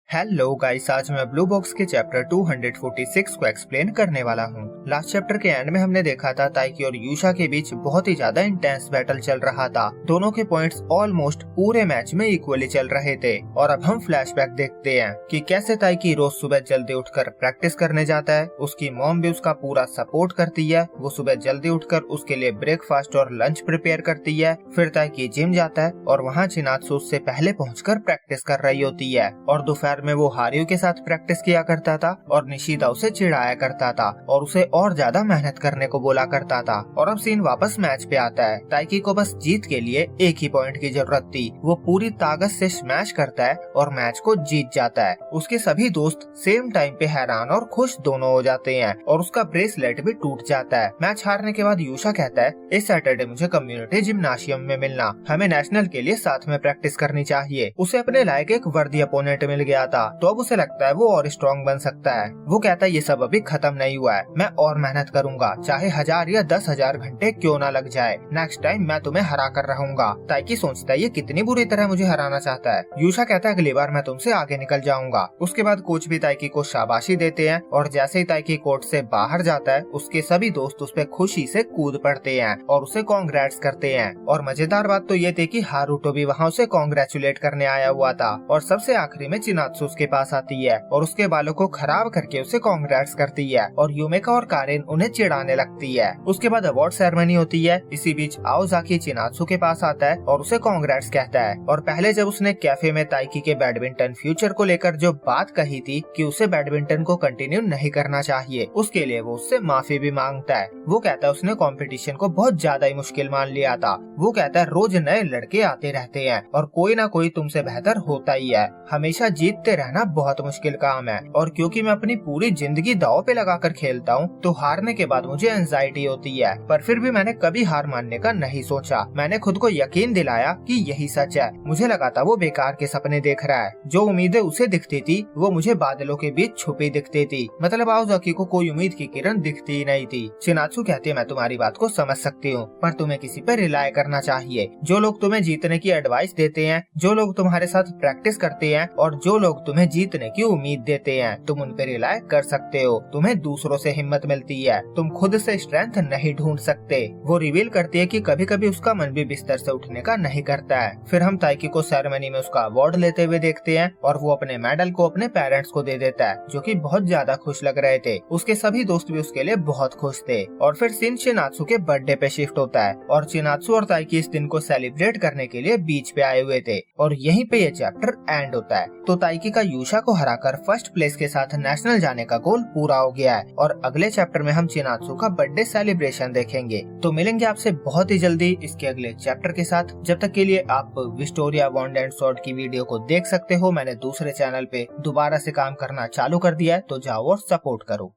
Hello guys, आज मैं blue box के चैप्टर 246 को एक्सप्लेन करने वाला हूँ। लास्ट चैप्टर के एंड में हमने देखा था ताइकी और यूशा के बीच बहुत ही ज्यादा इंटेंस बैटल चल रहा था। दोनों के पॉइंट्स ऑलमोस्ट पूरे मैच में इक्वली चल रहे थे। और अब हम फ्लैशबैक देखते हैं कि कैसे ताइकी रोज सुबह जल्दी उठकर प्रैक्टिस करने जाता है। उसकी मॉम भी उसका पूरा सपोर्ट करती है। वो सुबह जल्दी उठकर उसके लिए ब्रेकफास्ट और लंच प्रिपेयर करती है। फिर ताइकी जिम जाता है और वहाँ चिनात्सु उससे पहले पहुँचकर प्रैक्टिस कर रही होती है। और दोपहर में वो हारियो के साथ प्रैक्टिस किया करता था और निशिदा उसे चिढ़ाया करता था और उसे और ज्यादा मेहनत करने को बोला करता था। और अब सीन वापस मैच पे आता है। ताइकी को बस जीत के लिए एक ही पॉइंट की जरूरत थी। वो पूरी ताकत से स्मैश करता है और मैच को जीत जाता है। उसके सभी दोस्त सेम टाइम पे हैरान और खुश दोनों हो जाते हैं और उसका ब्रेसलेट भी टूट जाता है। मैच हारने के बाद यूशा कहता है, इस सैटरडे मुझे कम्युनिटी जिम्नाशियम में मिलना, हमें नेशनल के लिए साथ में प्रैक्टिस करनी चाहिए। उसे अपने लायक एक वर्दी अपोनेंट मिल गया था तो अब उसे लगता है वो और स्ट्रॉन्ग बन सकता है। वो कहता है ये सब अभी खत्म नहीं हुआ है, मैं और मेहनत करूंगा, चाहे 1000 या 10,000 घंटे क्यों ना लग जाए। नेक्स्ट टाइम मैं तुम्हें हरा कर रहूंगा। ताइकी सोचता है ये कितनी बुरी तरह मुझे हराना चाहता है। यूशा कहता है अगली बार मैं तुमसे आगे निकल जाऊंगा। उसके बाद कोच भी ताइकी को शाबाशी देते हैं और जैसे ही ताइकी कोर्ट से बाहर जाता है उसके सभी दोस्त उस पे खुशी से कूद पड़ते हैं और उसे कांग्रेट्स करते हैं। और मजेदार बात तो ये थी कि हारुतो भी वहाँ उसे कांग्रेचुलेट करने आया हुआ था। और सबसे आखिरी में चिनात्सु उसके पास आती है और उसके बालों को खराब करके उसे कांग्रेट्स करती है और यूमेका और कारेन उन्हें चिढ़ाने लगती है। उसके बाद अवार्ड सेरेमनी होती है। इसी बीच आओजाकी चिनात्सु के पास आता है और उसे कांग्रेट्स कहता है। और पहले जब उसने कैफे में ताइकी के बैडमिंटन फ्यूचर को लेकर जो बात कही थी कि उसे बैडमिंटन को कंटिन्यू नहीं करना चाहिए, उसके लिए वो उससे माफी भी मांगता है। वो कहता है उसने कंपटीशन को बहुत ज्यादा ही मुश्किल मान लिया था। वो कहता है रोज नए लड़के आते रहते हैं और कोई ना कोई तुमसे बेहतर होता ही है, हमेशा जीतते रहना बहुत मुश्किल काम है। और क्योंकि मैं अपनी पूरी जिंदगी दांव पे लगाकर खेलता हूँ तो हारने के बाद मुझे एंजाइटी होती है, पर फिर भी मैंने कभी हार मानने का नहीं सोचा। मैंने खुद को यकीन दिलाया कि यही सच है। मुझे लगा था वो बेकार के सपने देख रहा है। जो उम्मीदें उसे दिखती थी वो मुझे बादलों के बीच छुपी दिखती थी। मतलब आओजाकी को कोई उम्मीद की किरण दिखती ही नहीं थी। चिनात्सु कहती है मैं तुम्हारी बात को समझ सकती हूँ, पर तुम्हें किसी पर रिलाय करना चाहिए। जो लोग तुम्हें जीतने की एडवाइस देते हैं, जो लोग तुम्हारे साथ प्रैक्टिस करते हैं और जो लोग तुम्हें जीतने की उम्मीद देते हैं, तुम उन पे रिलाय कर सकते हो। तुम्हें दूसरों से हिम्मत मिलती है, तुम खुद से स्ट्रेंथ नहीं ढूंढ सकते। वो रिवील करती है कि कभी कभी उसका मन भी बिस्तर से उठने का नहीं करता है। फिर हम ताइकी को सेरेमनी में उसका अवार्ड लेते हुए देखते हैं और वो अपने मेडल को अपने पेरेंट्स को दे देता है, जो कि बहुत ज्यादा खुश लग रहे थे। उसके सभी दोस्त भी उसके लिए बहुत खुश थे। और फिर सीन चिनात्सु के बर्थडे पे शिफ्ट होता है और चिनात्सु और ताइकी इस दिन को सेलिब्रेट करने के लिए बीच पे आए हुए थे। और यहीं पे ये चैप्टर एंड होता है। तो ताइकी का यूशा को हराकर फर्स्ट प्लेस के साथ नेशनल जाने का गोल पूरा हो गया है। और अगले चैप्टर में हम चिनात्सु का बर्थडे सेलिब्रेशन देखेंगे। तो मिलेंगे आपसे बहुत ही जल्दी इसके अगले चैप्टर के साथ। जब तक के लिए आप विक्टोरिया वॉन्ड एंड स्वॉर्ड की वीडियो को देख सकते हो। मैंने दूसरे चैनल पे दोबारा से काम करना चालू कर दिया है, तो जाओ और सपोर्ट करो।